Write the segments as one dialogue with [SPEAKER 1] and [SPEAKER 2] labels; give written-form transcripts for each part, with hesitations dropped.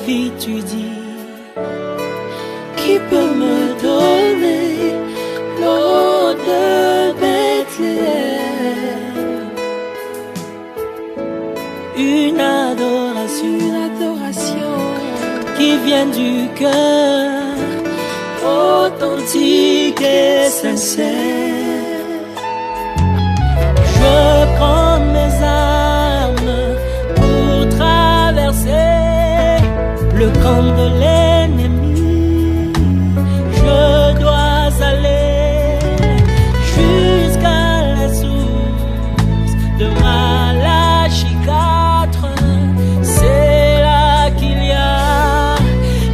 [SPEAKER 1] vie, tu dis, qui peut me donner l'eau de Bethléem? Une adoration qui vient du cœur, authentique et sincère. Je prends mes armes pour traverser le camp de l'ennemi. Je dois aller jusqu'à la source de Malachie 4. C'est là qu'il y a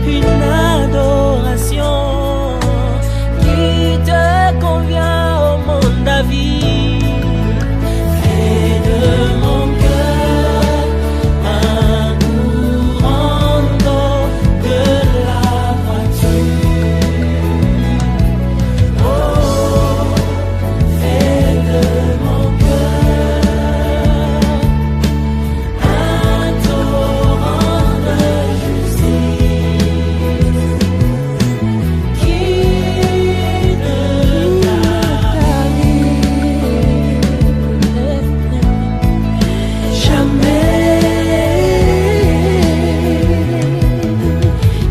[SPEAKER 1] une adoration qui te convient, oh mon David. Fais de mon cœur un courant d'eau, de la voiture. Oh, fais de mon cœur un torrent de justice qui ne t'arrive jamais,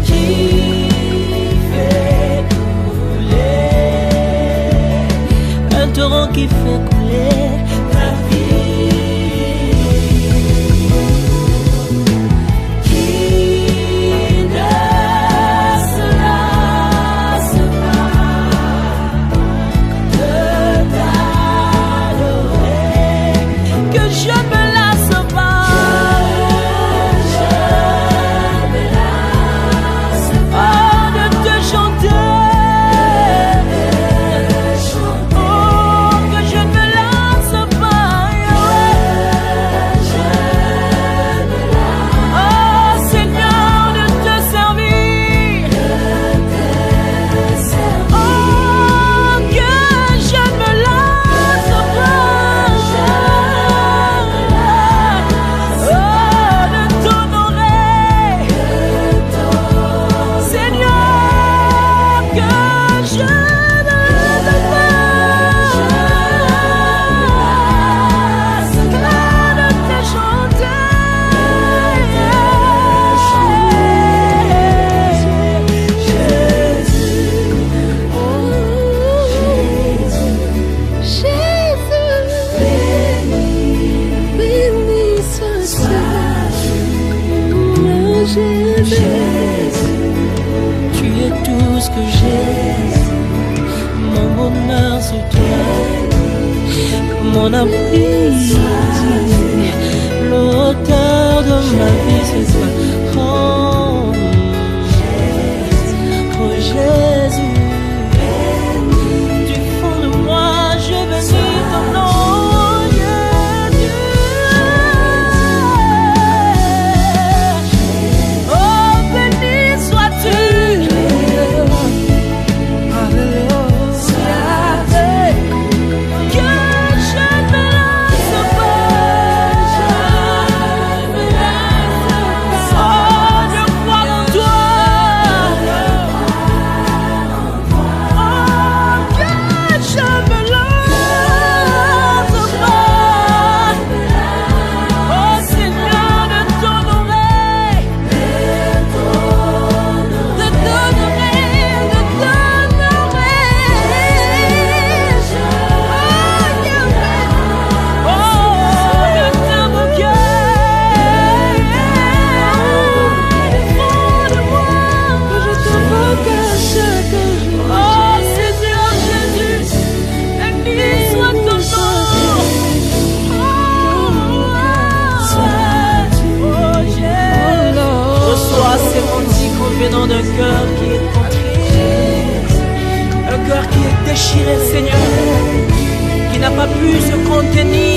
[SPEAKER 1] qui fait couler, un torrent qui fait couler ta vie, qui ne se lasse pas de t'adorer, que je me lasse pas, je me lasse pas de te chanter, oh, que je ne me lasse pas, oh Seigneur, de te servir, oh, que je ne me lasse pas, oh, de t'honorer, Seigneur, que je ne me lasse pas, de te chanter, béni sois-tu, Jésus, tu es tout ce que j'ai, mon bonheur c'est toi, mon abri, l'auteur de ma vie c'est toi, oh, oh Jésus, du fond de moi je bénis ton nom, Jésus. Oh, béni sois-tu, que je ne me lasse pas, oh, je crois en toi, oh, que je ne me lasse pas, oh Seigneur, de t'honorer, de venant d'un cœur qui est contré, un cœur qui est déchiré, Seigneur, qui n'a pas pu se contenir